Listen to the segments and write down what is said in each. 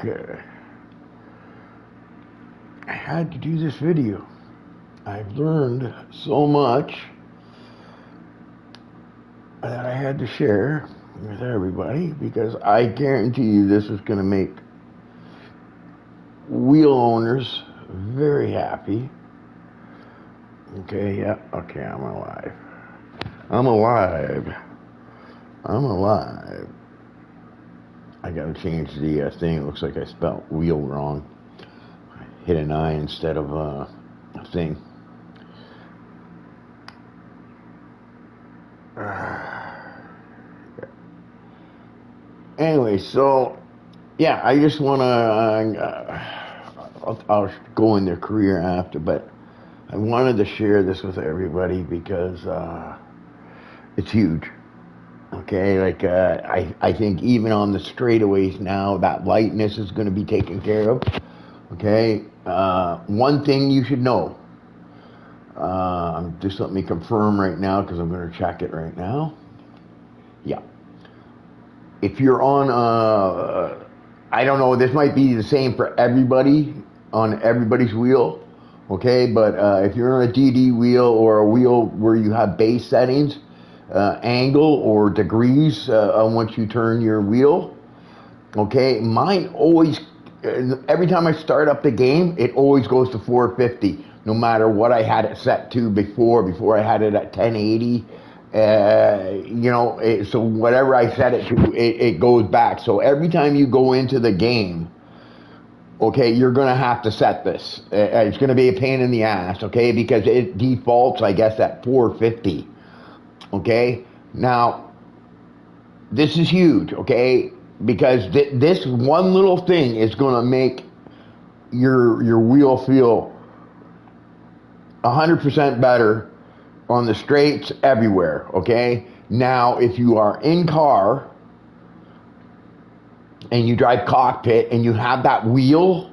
Okay. I had to do this video. I've learned so much that I had to share with everybody because I guarantee you this is going to make wheel owners very happy. Okay, yeah, okay, I'm alive. I'm alive. I'm alive. I gotta change the thing. It looks like I spelled wheel wrong. I hit an I instead of a thing. Anyway, so yeah, I just want to. I'll go in their career after, but I wanted to share this with everybody because it's huge. Okay, like I think even on the straightaways now, that lightness is going to be taken care of. Okay, one thing you should know. Just let me confirm right now because I'm going to check it right now. Yeah. If you're on, I don't know, this might be the same for everybody on everybody's wheel, okay? But if you're on a DD wheel or a wheel where you have base settings, angle or degrees once you turn your wheel, okay? Mine always, every time I start up the game, it always goes to 450, no matter what I had it set to before I had it at 1080. So whatever I set it to, it goes back. So every time you go into the game, okay, you're going to have to set this. It's going to be a pain in the ass, okay, because it defaults, I guess, at 450, okay? Now, this is huge, okay, because this one little thing is going to make your wheel feel 100% better on the straights everywhere, okay? Now, if you are in car and you drive cockpit and you have that wheel,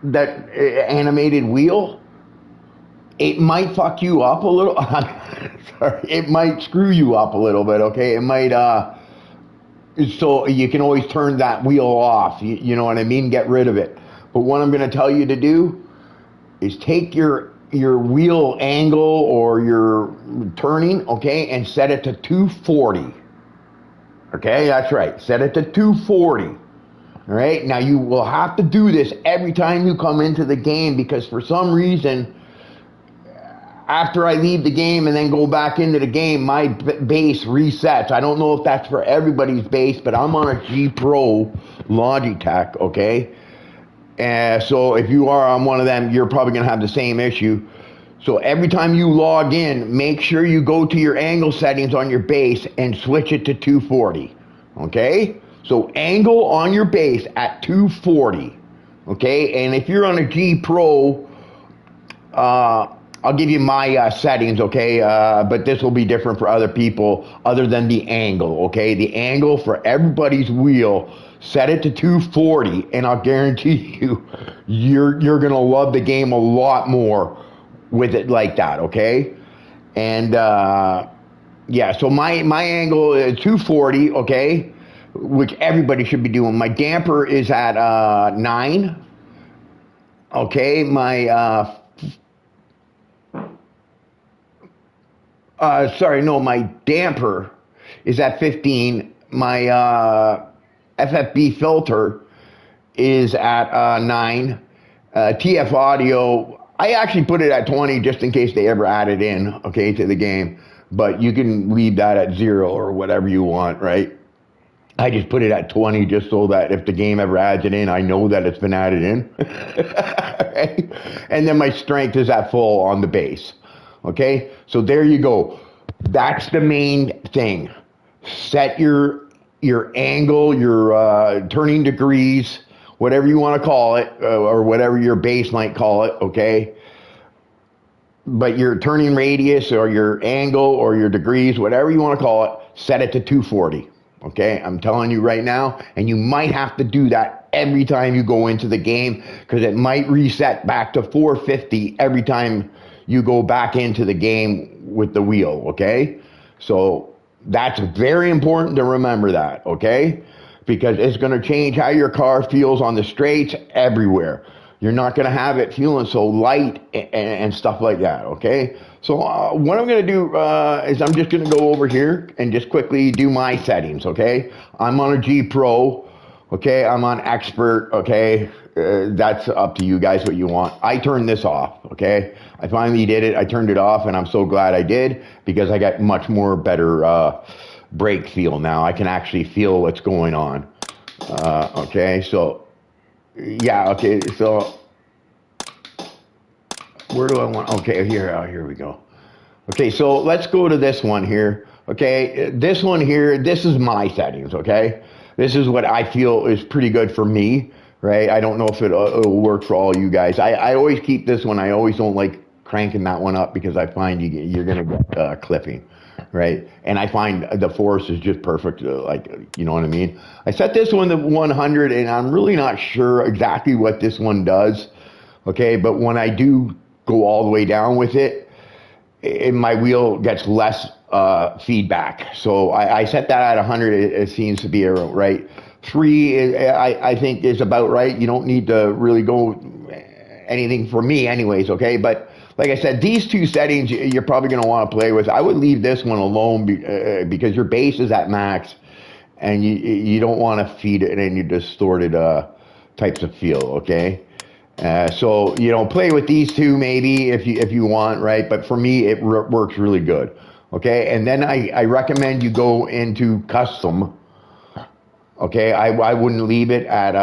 that animated wheel, it might fuck you up a little. Sorry, it might screw you up a little bit, okay? It might, so you can always turn that wheel off, you know what I mean? Get rid of it. But what I'm gonna tell you to do is take your wheel angle or your turning, okay, and set it to 240. Okay, that's right. Set it to 240. All right, now you will have to do this every time you come into the game because for some reason, after I leave the game and then go back into the game, my base resets. I don't know if that's for everybody's base, but I'm on a G Pro Logitech, okay? So if you are on one of them, you're probably going to have the same issue. So every time you log in, make sure you go to your angle settings on your base and switch it to 240. Okay? So angle on your base at 240. Okay? And if you're on a G Pro, I'll give you my settings, okay? But this will be different for other people other than the angle, okay? The angle for everybody's wheel, set it to 240, and I'll guarantee you, you're gonna love the game a lot more with it like that, okay? And yeah, so my angle is 240, okay? Which everybody should be doing. My damper is at 9, okay? My my damper is at 15. My FFB filter is at 9. TF audio, I actually put it at 20 just in case they ever add it in, okay, to the game. But you can leave that at 0 or whatever you want, right? I just put it at 20 just so that if the game ever adds it in, I know that it's been added in. Right? And then my strength is at full on the base. Okay? So there you go. That's the main thing. Set your angle, your turning degrees, whatever you want to call it, or whatever your base might call it, okay? But your turning radius or your angle or your degrees, whatever you want to call it, set it to 240, okay? I'm telling you right now, and you might have to do that every time you go into the game because it might reset back to 450 every time you go back into the game with the wheel, okay? So that's very important to remember that, okay? because it's going to change how your car feels on the straights everywhere. You're not going to have it feeling so light and stuff like that, okay? So what I'm going to do is I'm just going to go over here and just quickly do my settings, okay? I'm on a G Pro, okay? I'm on Expert, okay? That's up to you guys what you want. I turned this off, okay? I finally did it. I turned it off, and I'm so glad I did because I got much more better brake feel now. I can actually feel what's going on, okay? So... yeah, okay, so where do I want, okay, here we go. Okay, so let's go to this one here. Okay, this one here, this is my settings, okay? This is what I feel is pretty good for me, right? I don't know if it'll work for all you guys. I always keep this one. I always don't like cranking that one up because I find you're going to get clipping. Right, and I find the force is just perfect, like, you know what I mean? I set this one to 100, and I'm really not sure exactly what this one does, okay? But when I do go all the way down with it, my wheel gets less feedback. So I set that at 100, it seems to be right. 3, I think, is about right. You don't need to really go anything for me anyways, okay? But like I said, these two settings you're probably going to want to play with. I would leave this one alone because your bass is at max, and you don't want to feed it any distorted types of feel, okay? So, you know, play with these two maybe if you want, right? But for me, it works really good, okay? And then I recommend you go into custom, okay? I wouldn't leave it at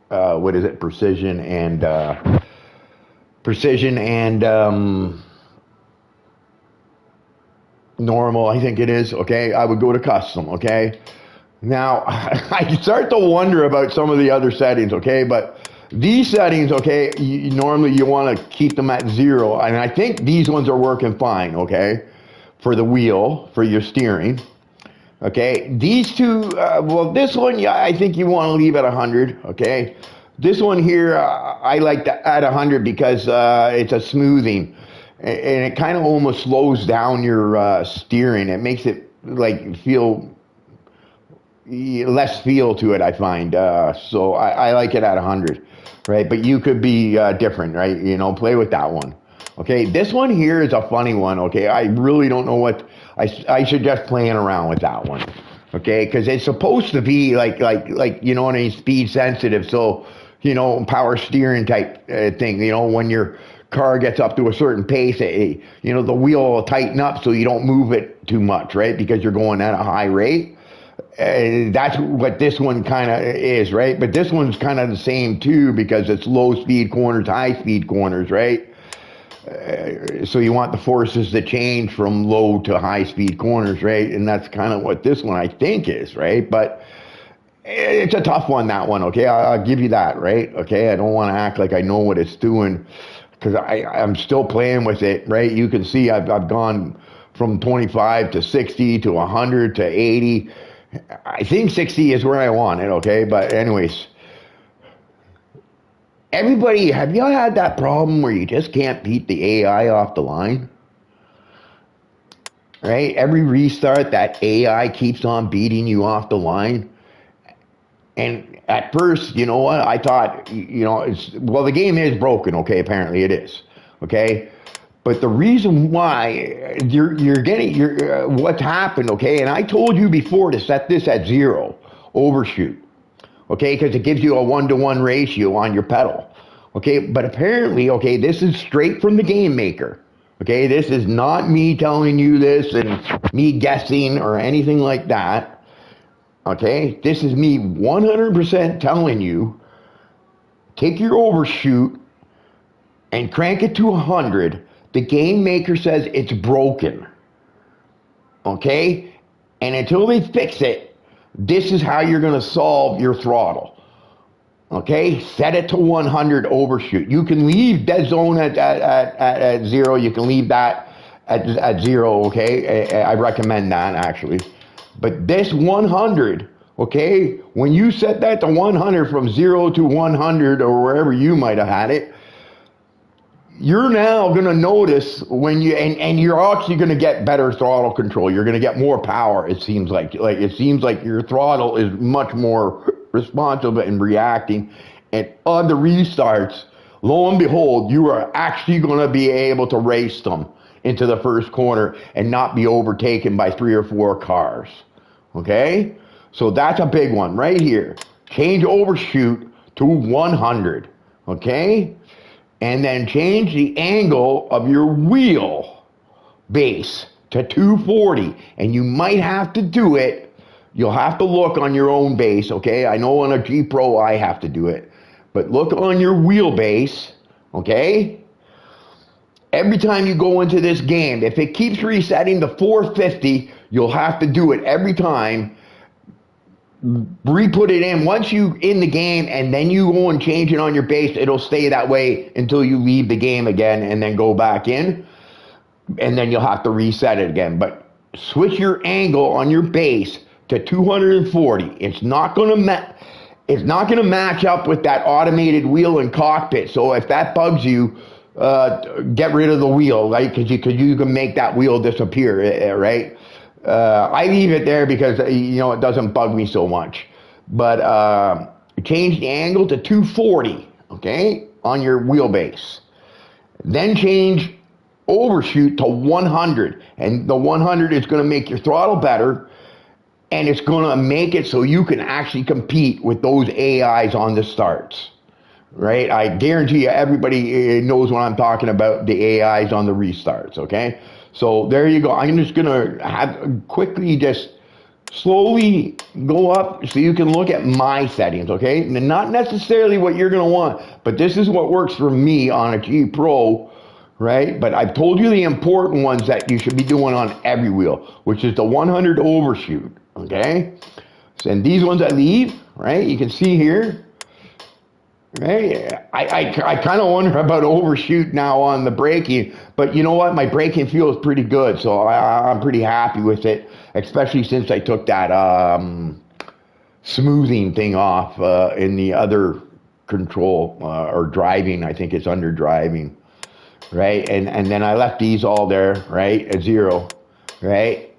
what is it? Precision and normal, I think it is, okay? I would go to custom, okay? Now, I start to wonder about some of the other settings, okay? But these settings, okay, normally you want to keep them at 0, and I think these ones are working fine, okay? For the wheel, for your steering, okay? These two, well, this one, yeah, I think you want to leave at 100, okay? This one here, I like to add 100 because it's a smoothing, and it kind of almost slows down your steering. It makes it like feel less feel to it, I find. So I like it at 100, right? But you could be different, right? You know, play with that one. Okay, this one here is a funny one. Okay, I really don't know what I suggest playing around with that one. Okay, because it's supposed to be like you know what I mean, speed sensitive. So, you know, power steering type thing. You know, when your car gets up to a certain pace, you know, the wheel will tighten up so you don't move it too much, right? Because you're going at a high rate. That's what this one kind of is, right? But this one's kind of the same too because it's low speed corners, high speed corners, right? So you want the forces to change from low to high speed corners, right? And that's kind of what this one I think is, right? But it's a tough one, that one, okay? I'll give you that, right? Okay, I don't want to act like I know what it's doing because I'm still playing with it, right? You can see I've gone from 25 to 60 to 100 to 80. I think 60 is where I want it, okay? But anyways, everybody, have y'all had that problem where you just can't beat the AI off the line? Right? Every restart, that AI keeps on beating you off the line. And at first, you know what? I thought, you know, well, the game is broken, okay? Apparently it is, okay? But the reason why you're getting what's happened, okay? And I told you before to set this at 0, overshoot, okay? Because it gives you a 1-to-1 ratio on your pedal, okay? But apparently, okay, this is straight from the game maker, okay? This is not me telling you this and me guessing or anything like that, okay? This is me 100% telling you, take your overshoot and crank it to 100. The game maker says it's broken, okay? And until they fix it, this is how you're going to solve your throttle, okay? Set it to 100 overshoot. You can leave dead zone at 0. You can leave that at 0, okay? I recommend that, actually. But this 100, okay? When you set that to 100 from 0 to 100 or wherever you might have had it, you're now going to notice when you, and you're actually going to get better throttle control. You're going to get more power. It seems like it seems like your throttle is much more responsive and reacting. And on the restarts, lo and behold, you are actually going to be able to race them into the first corner and not be overtaken by 3 or 4 cars. Okay? So that's a big one right here. Change overshoot to 100. Okay? And then change the angle of your wheel base to 240. And you might have to do it. You'll have to look on your own base, okay? I know on a G Pro I have to do it. But look on your wheelbase, okay? Every time you go into this game, if it keeps resetting to 450, you'll have to do it every time. Re-put it in once you in the game, and then you go and change it on your base. It'll stay that way until you leave the game again and then go back in, and then you'll have to reset it again. But switch your angle on your base to 240. It's not going to match up with that automated wheel and cockpit. So if that bugs you, get rid of the wheel, right? Because you can make that wheel disappear, right? I leave it there because, it doesn't bug me so much. But change the angle to 240, okay, on your wheelbase. Then change overshoot to 100. And the 100 is going to make your throttle better. And it's going to make it so you can actually compete with those AIs on the starts. Right? I guarantee you everybody knows what I'm talking about, the AIs on the restarts, okay? So there you go. I'm just going to have quickly just slowly go up so you can look at my settings, okay? And not necessarily what you're going to want, but this is what works for me on a G Pro, right? But I've told you the important ones that you should be doing on every wheel, which is the 100 overshoot, okay? And these ones I leave, right? You can see here. Right, I kind of wonder about overshoot now on the braking, but you know what? My braking feels pretty good, so I'm pretty happy with it, especially since I took that smoothing thing off in the other control or driving. I think it's under driving, right? And then I left these all there, right, at 0, right?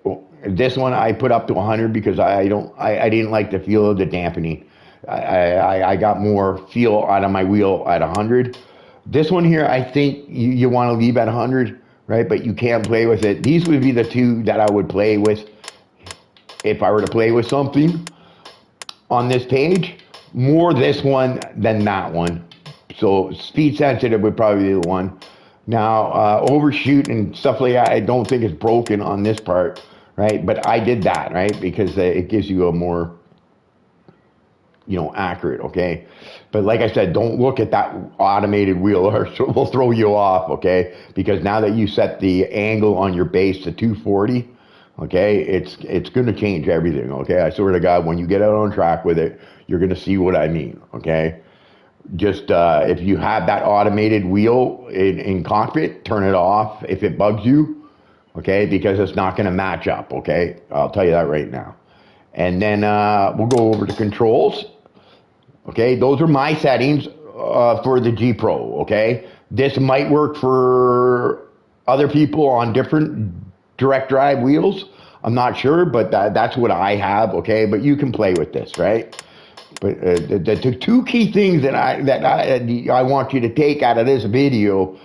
This one I put up to 100 because I didn't like the feel of the dampening. I got more feel out of my wheel at 100. This one here, I think you want to leave at 100, right? But you can't play with it. These would be the two that I would play with if I were to play with something on this page. More this one than that one. So speed sensitive would probably be the one. Now, overshoot and stuff like that, I don't think it's broken on this part, right? But I did that, right? Because it gives you a more accurate, okay? But like I said, don't look at that automated wheel or it will throw you off, okay? Because now that you set the angle on your base to 240, okay, it's going to change everything, okay? I swear to God, when you get out on track with it, you're going to see what I mean, okay? Just if you have that automated wheel in cockpit, turn it off if it bugs you, okay? Because it's not going to match up, okay? I'll tell you that right now. And then we'll go over to controls. Okay, those are my settings for the G Pro, okay? This might work for other people on different direct drive wheels. I'm not sure, but that's what I have, okay? But you can play with this, right? But the two key things that I want you to take out of this video,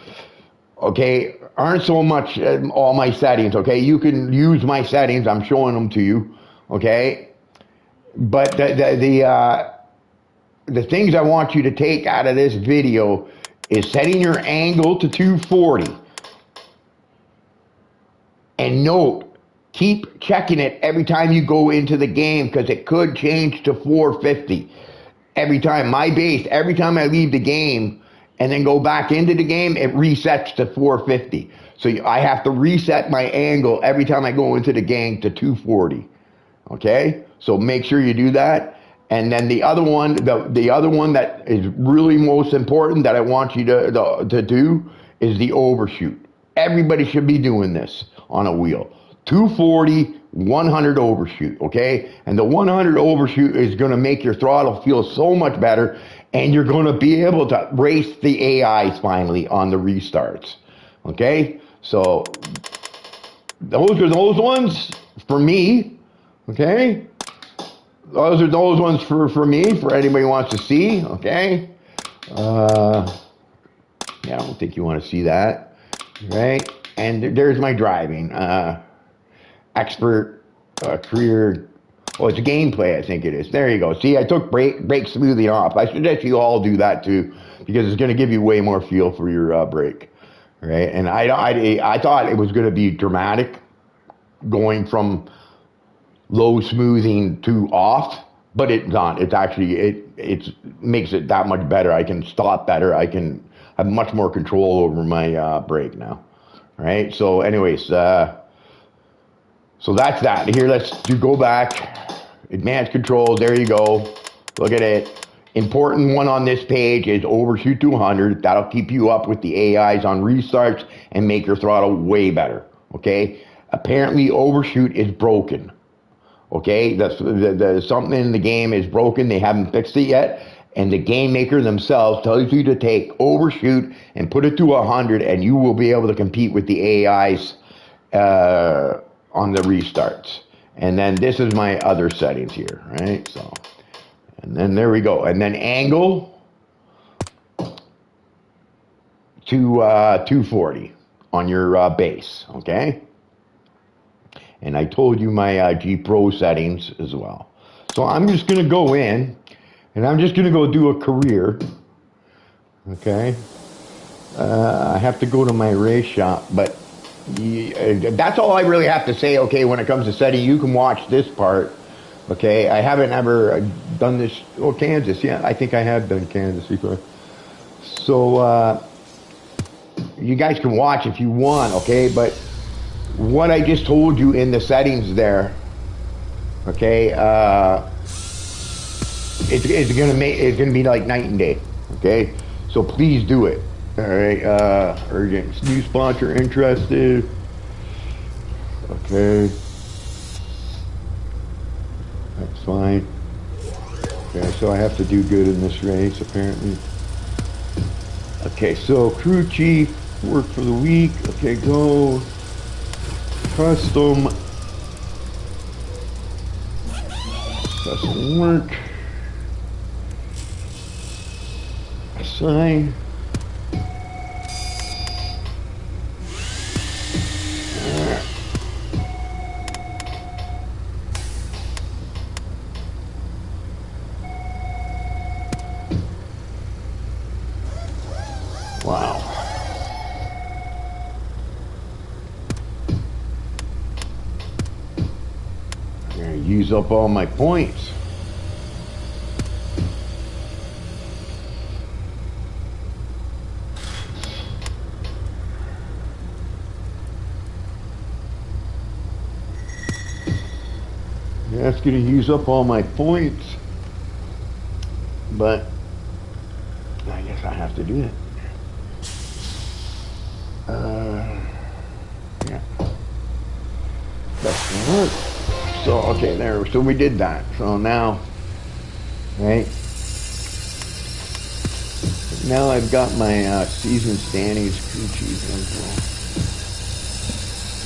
okay, aren't so much all my settings, okay? You can use my settings. I'm showing them to you, okay? But the things I want you to take out of this video is setting your angle to 240. And note, keep checking it every time you go into the game because it could change to 450. Every time, my base, every time I leave the game and then go back into the game, it resets to 450. So I have to reset my angle every time I go into the game to 240. Okay? So make sure you do that. And then the other one, the other one that is really most important that I want you to do is the overshoot. Everybody should be doing this on a wheel. 240, 100 overshoot, okay? And the 100 overshoot is going to make your throttle feel so much better, and you're going to be able to race the AIs finally on the restarts. Okay, so those are those ones for me. Okay, those are those ones for me, for anybody who wants to see. Okay, yeah, I don't think you want to see that, right? And there's my driving, expert, career. Oh, it's a gameplay, I think it is. There you go. See, I took brake smoothing off. I suggest you all do that too, because it's going to give you way more feel for your brake, right? And I thought it was going to be dramatic, going from low smoothing to off, but it's not. It's actually it makes it that much better. I can stop better. I can have much more control over my brake now, right? So, anyways, so that's that. Here, let's go back. Advanced controls. There you go. Look at it. Important one on this page is overshoot to 100. That'll keep you up with the AIs on restarts and make your throttle way better. Okay. Apparently, overshoot is broken. Okay, something in the game is broken. They haven't fixed it yet, and the game maker themselves tells you to take overshoot and put it to 100, and you will be able to compete with the AIs on the restarts. And then this is my other settings here, right? So, and then there we go. And then angle to 240 on your base, okay? And I told you my G Pro settings as well. So I'm just going to go in, and I'm just going to go do a career, okay? I have to go to my race shop, but that's all I really have to say, okay, when it comes to setting. You can watch this part, okay? I haven't ever done this. Oh, Kansas, yeah, I think I have done Kansas before. So you guys can watch if you want, okay? But what I just told you in the settings there, okay, it's gonna be like night and day, okay? So please do it. All right, urgent. New sponsor interested. Okay. That's fine. Okay, so I have to do good in this race, apparently. Okay, so crew chief, work for the week. Okay, go. Custom work. Assign. Wow. I'm gonna use up all my points. That's gonna use up all my points, but I guess I have to do it. Yeah, that's gonna work. So okay, there. So we did that. So now, right now I've got my season standings crew chief info.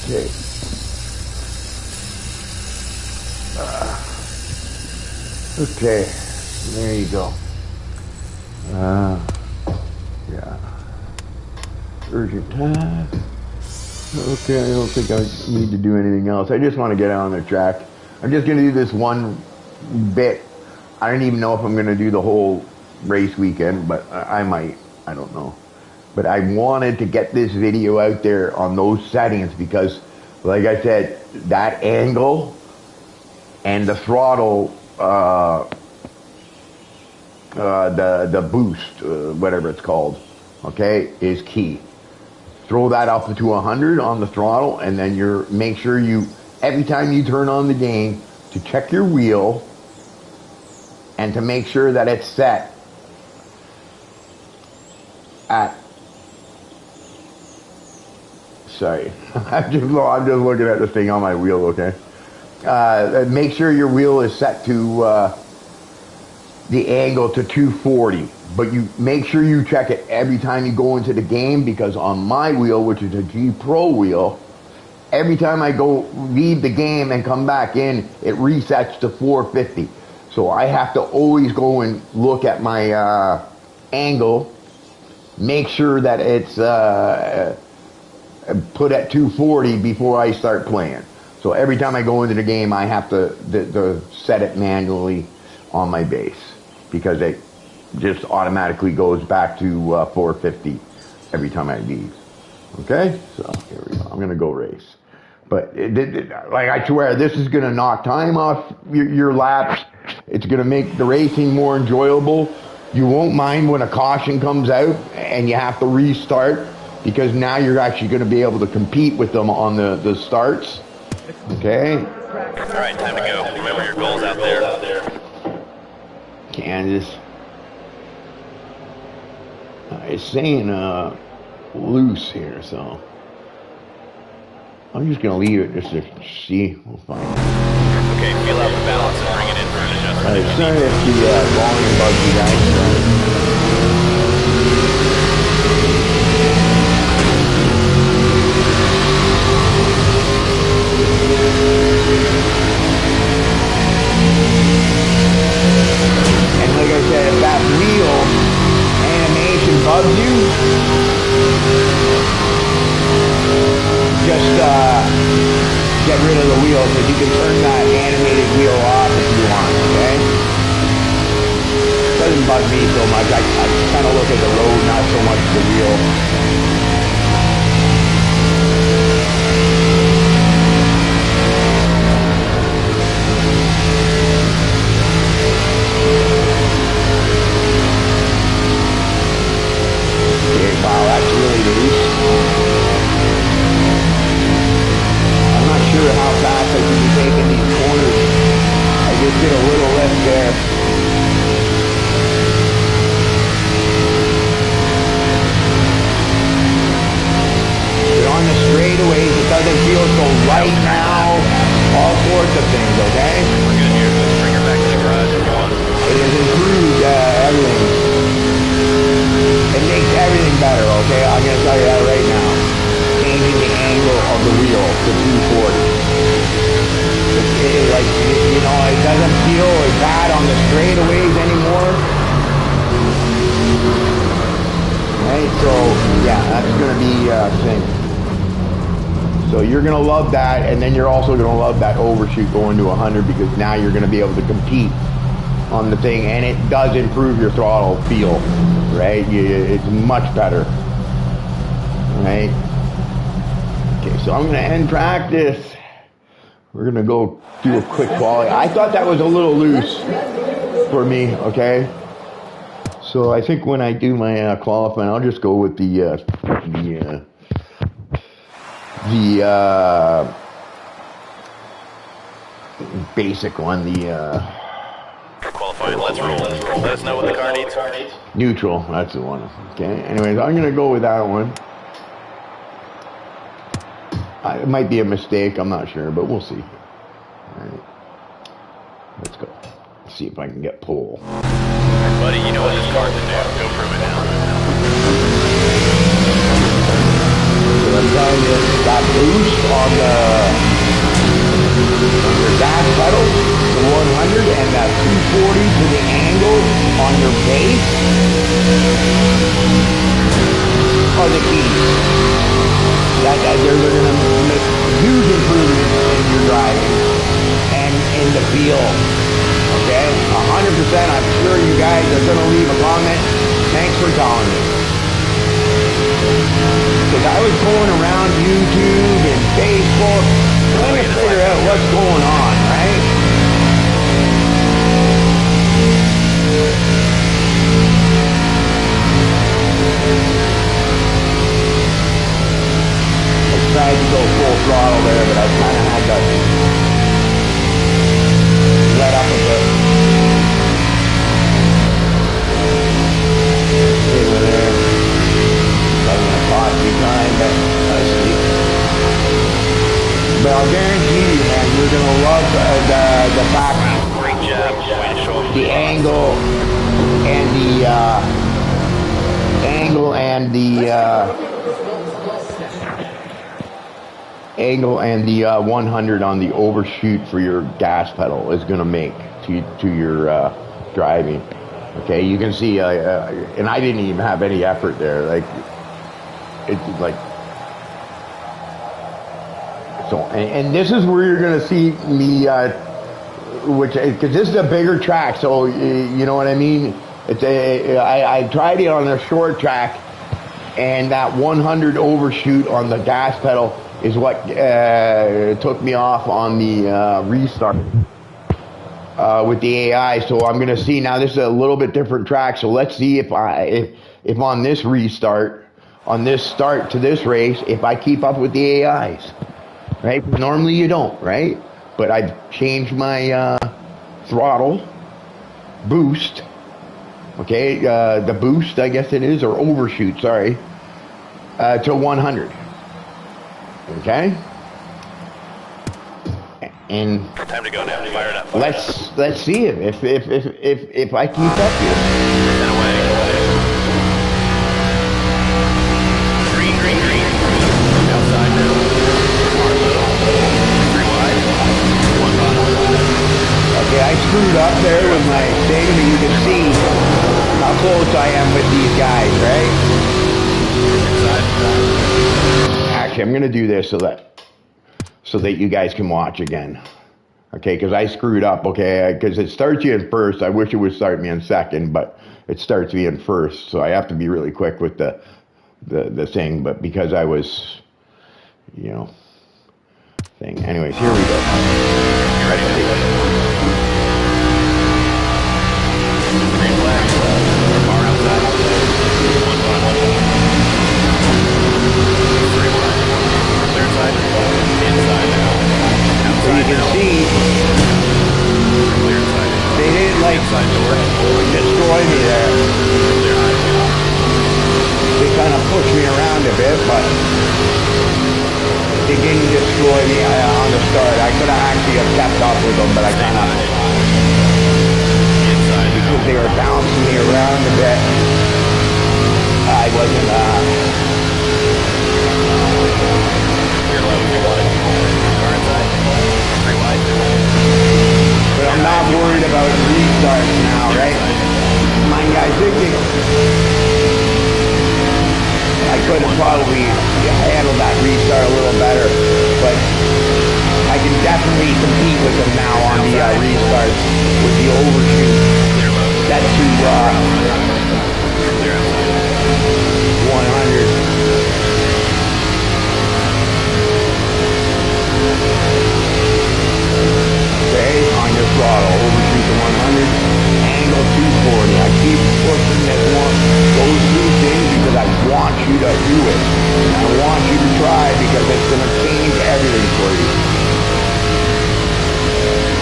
Okay. Okay, there you go. Yeah. Urgent task. Okay, I don't think I need to do anything else. I just want to get out on the track. I'm just going to do this one bit. I don't even know if I'm going to do the whole race weekend, but I might. I don't know. But I wanted to get this video out there on those settings because, like I said, that angle and the throttle, the boost, whatever it's called, okay, is key. Throw that up to 100 on the throttle, and then make sure you, every time you turn on the game, to check your wheel and to make sure that it's set at, sorry, I'm just looking at this thing on my wheel, okay? Make sure your wheel is set to the angle to 240, But you make sure you check it every time you go into the game, because on my wheel, which is a G Pro wheel, every time I go leave the game and come back in, it resets to 450. So I have to always go and look at my angle, make sure that it's put at 240 before I start playing. So every time I go into the game, I have to set it manually on my base, because it just automatically goes back to 450 every time I leave. Okay, so here we go. I'm gonna go race, but like I swear, this is gonna knock time off your laps. It's gonna make the racing more enjoyable. You won't mind when a caution comes out and you have to restart, because now you're actually gonna be able to compete with them on the starts. Okay. All right, time to go. Remember your goals out there. Kansas. It's saying loose here, so I'm just gonna leave it just to see. We'll find out. Okay, feel out the balance and bring it in for an adjustment. Sorry if the volume bugs you guys. And like I said, if that wheel animation bugs you, just get rid of the wheel, because you can turn that animated wheel off if you want, okay? It doesn't bug me so much. I kind of look at the road, not so much the wheel. Okay, wow, that's really loose. I'm not sure how fast I can be taking these corners. I just did a little lift there. But on the straightaways, it doesn't feel so light now. All sorts of things, okay? We're good here. Let's bring her back to the garage if you want. It has improved everything. It makes everything better, okay? I'm going to tell you that right now. Changing the angle of the wheel to 240. Like, you know, it doesn't feel as bad on the straightaways anymore. Right, so, yeah, that's going to be a thing. So you're going to love that, and then you're also going to love that overshoot going to 100, because now you're going to be able to compete on the thing, and it does improve your throttle feel, right? It's much better, right? Okay, so I'm going to end practice. We're going to go do a quick quality. I thought that was a little loose for me, okay? So I think when I do my qualifying, I'll just go with the basic one, Qualifying, let's roll. Let us know what the car needs. Neutral, that's the one. Okay, anyways, I'm going to go with that one. It might be a mistake, I'm not sure, but we'll see. Alright, let's go. Let's see if I can get pole. Buddy, you know what this car can do. Go prove it now. So I'm telling you, that boost on your gas pedal, the 100, and that 240 to the angle on your base are the keys. That they're going to make huge improvements in your driving and in the feel. Okay? 100%. I'm sure you guys are going to leave a comment. Thanks for telling me. Because I was going around YouTube and Facebook trying to figure out what's going on, right? I tried to go full throttle there, but I kind of had to let up a bit. Over there. Probably going to cost me time, but I see. But I'll guarantee you, man, you're going to love the back. Great job. Way to show up. The angle and the angle and the 100 on the overshoot for your gas pedal is going to make to your driving. Okay, you can see, and I didn't even have any effort there. Like it's like so, and this is where you're going to see me, because this is a bigger track. So you know what I mean. I tried it on a short track, and that 100 overshoot on the gas pedal is what took me off on the restart with the AI. So I'm going to see now. This is a little bit different track. So let's see if on this restart, on this start to this race, if I keep up with the AIs. Right? Normally you don't, right? But I've changed my throttle boost. Okay, the boost, I guess it is, or overshoot, sorry, to 100. Okay? And Time to go now. Fire it up. let's see if I keep up here. And away. Green. Outside now. Hard little. 3 wide. 1 bottom. Okay, I screwed up there with my thing, but you can see how close I am with these guys, right? Inside. Actually, I'm gonna do this so that you guys can watch again. Okay, because I screwed up. Okay, because it starts you in first. I wish it would start me in second, but it starts me in first. So I have to be really quick with the thing. But because I was, thing. Anyways, here we go. You ready to green flag. Bar outside. 1 bottom. 3 wide. Clear side. Inside now. So you can see Clear side. they didn't Inside door. destroy me there. Clear high. They kind of pushed me around a bit, but they didn't destroy me on the start. I could have actually have kept up with them, but I kind of, Inside now. because they were bouncing me around a bit, I wasn't, You're low. 2 wide. Car inside. 3 wide. but I'm not worried about restarts now, right? Mind you, I think I could have probably handled that restart a little better, but I can definitely compete with them now on the restarts with the overshoot. Clear low. Set to Clear outside. 100. Okay, on your throttle, overshoot to 100, angle 240. I keep pushing those two things because I want you to do it. And I want you to try because it's going to change everything for you.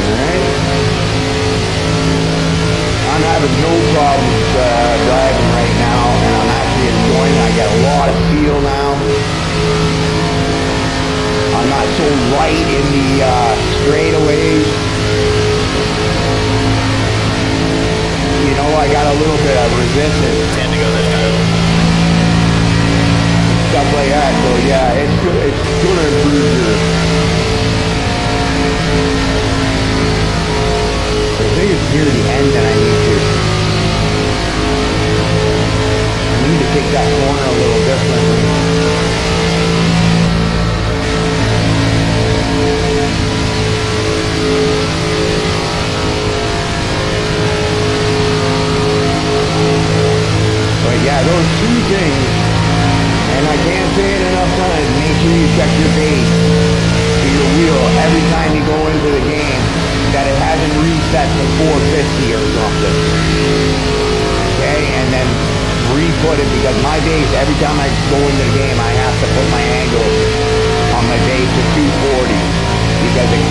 Alright? I'm having no problems driving right now, and I'm actually enjoying it. I get a lot of feel now. I'm not so light in the straightaways. I got a little bit of resistance. 10 to go this time. Stuff like that. So yeah, it's good. It's going to improve your. I think it's near the end that I need to take that corner a little differently. But yeah, those two things, and I can't say it enough times, make sure you check your base to your wheel every time you go into the game, that it hasn't reset to 450 or something. Okay, and then re-put it, because my base, every time I go into the game, I have to put my angle on my base to 240, because it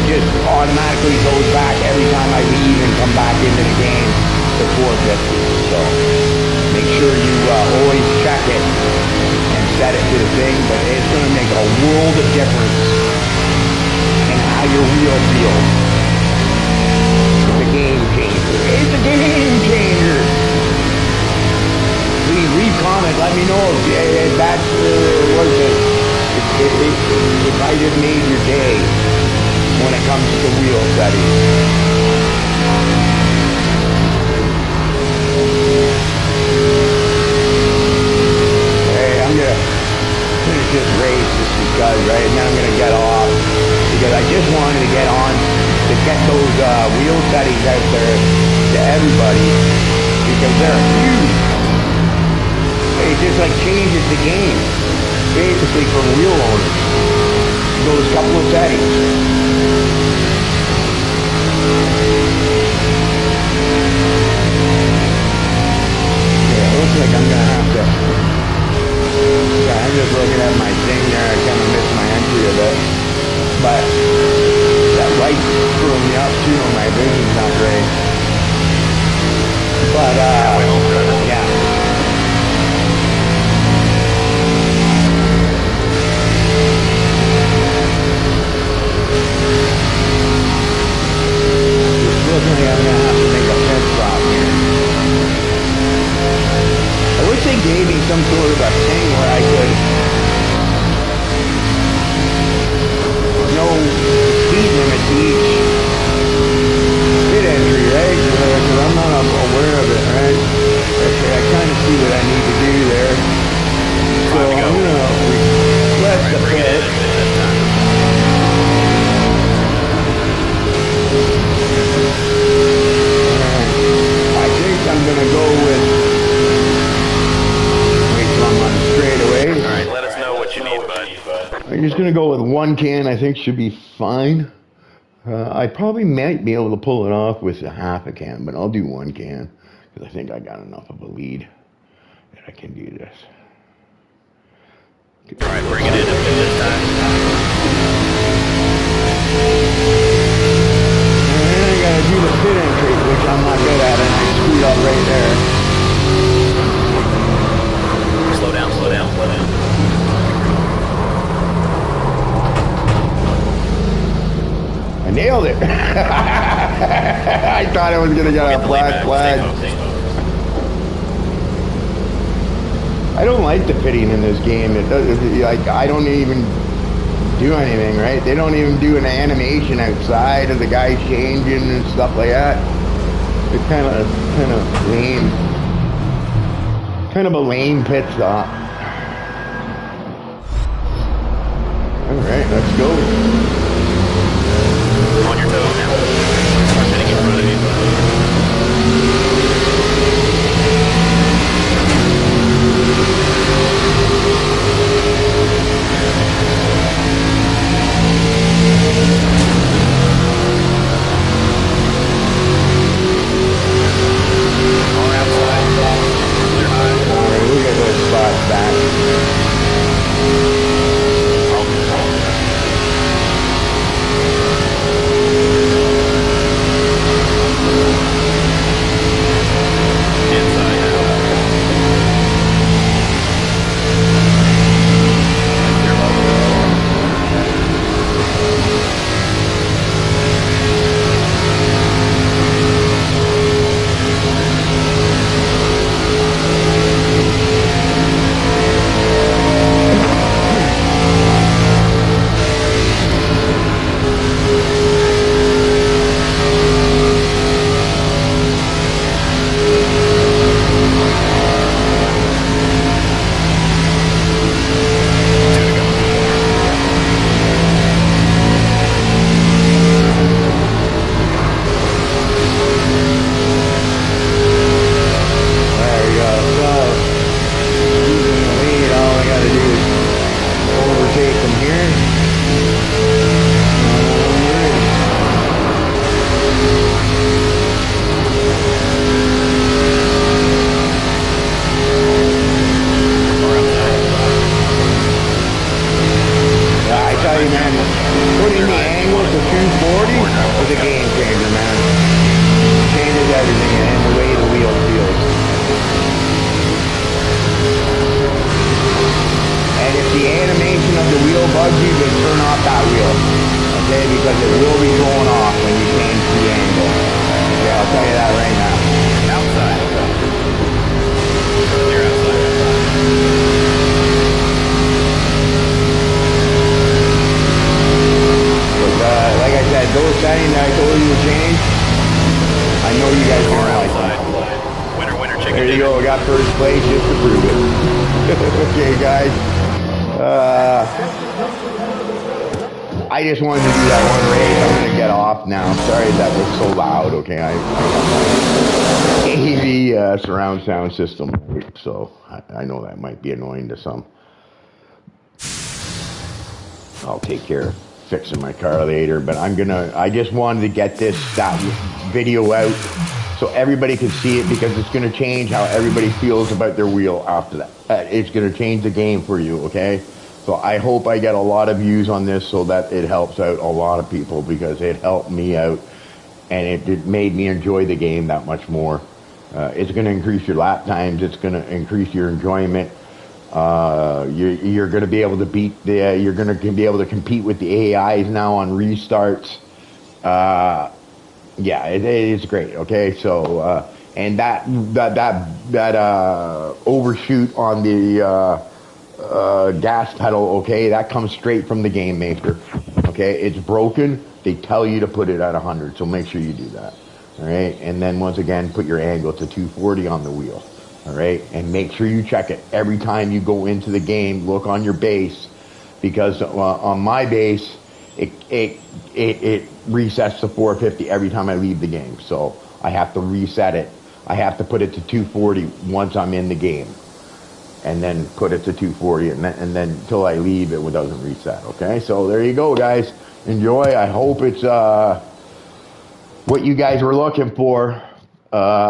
just automatically goes back every time I leave and come back into the game to 450. So make sure you always check it and set it to the thing, but it's going to make a world of difference in how your wheel feels. It's a game changer. It's a game changer. Please leave comment. Let me know if that's what is it? If I just made your day when it comes to wheel settings. I'm gonna finish this race just because, right? And then I'm gonna get off because I just wanted to get on to get those wheel settings out there to everybody because they're huge. It just like changes the game basically for wheel owners. Those couple of settings. Yeah, it looks like I'm gonna have to. Yeah, I'm just looking at my thing there. I kind of missed my entry a bit. But that light's screwing me up too and my vision's not great. But, yeah. Just looking like I'm going to have to make a pit stop here. I wish they gave me some sort of a thing where I could know speed limit to each pit entry, right? Because I'm not aware of it, right? Okay, I kind of see what I need to do there. So I'm going to request the pit. I think I'm going to go with... Alright, let us know what you need, bud. I'm just going to go with one can. I think should be fine. I probably might be able to pull it off with a half a can, but I'll do one can because I think I got enough of a lead that I can do this. Alright, bring it in this time. And then I got to do the pit entry, which I'm not good at, and I screwed up right there. Slow down, slow down, slow down. I nailed it. I thought I was going to get a black flag. I don't like the pitting in this game. It does, like, I don't even do anything, right? They don't even do an animation outside of the guy changing and stuff like that. It's kind of lame. Kind of a lame pit stop. Alright, let's go. On your toes now. Start sitting in front of you. On outside. Clear high. Alright, we'll get those spots back. setting that I told you to change. I know you guys Car are like outside. that. Winner, winner, chicken There you dinner. go. I got first place just to prove it. Okay, guys. I just wanted to do that one race. I'm gonna get off now. Sorry that was so loud. Okay, I got my AV surround sound system, so I know that might be annoying to some. I'll take care of fixing my car later, but I just wanted to get that video out so everybody can see it, because it's gonna change how everybody feels about their wheel after that. It's gonna change the game for you, okay? So I hope I get a lot of views on this so that it helps out a lot of people, because it helped me out and it made me enjoy the game that much more. It's gonna increase your lap times, it's gonna increase your enjoyment. You're going to be able to you're going to be able to compete with the AIs now on restarts. Yeah, it's great. Okay, so and that overshoot on the gas pedal, okay, that comes straight from the game maker. Okay, it's broken. They tell you to put it at 100, so make sure you do that. All right, and then once again, put your angle to 240 on the wheel. All right, and make sure you check it every time you go into the game. Look on your base, because on my base, it resets to 450 every time I leave the game. So I have to reset it. I have to put it to 240 once I'm in the game, and then put it to 240, and then until I leave, it doesn't reset. Okay, so there you go, guys. Enjoy. I hope it's what you guys were looking for.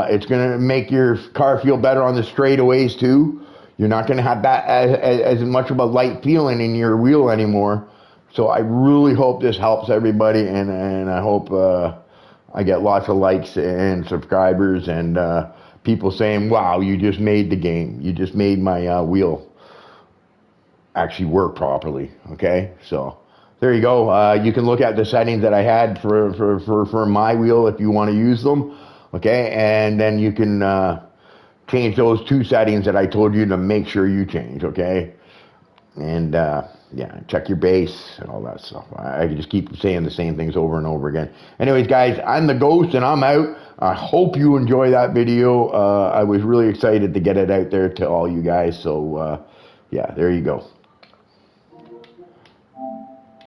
It's going to make your car feel better on the straightaways too. You're not going to have that as much of a light feeling in your wheel anymore. So I really hope this helps everybody, and I hope I get lots of likes and subscribers and people saying, wow, you just made the game. You just made my wheel actually work properly. Okay, so there you go. You can look at the settings that I had for my wheel if you want to use them. Okay, and then you can change those two settings that I told you to make sure you change. Okay, and yeah, check your base and all that stuff. I just keep saying the same things over and over again. Anyways, guys, I'm the Ghost and I'm out. I hope you enjoy that video. I was really excited to get it out there to all you guys. So yeah, there you go.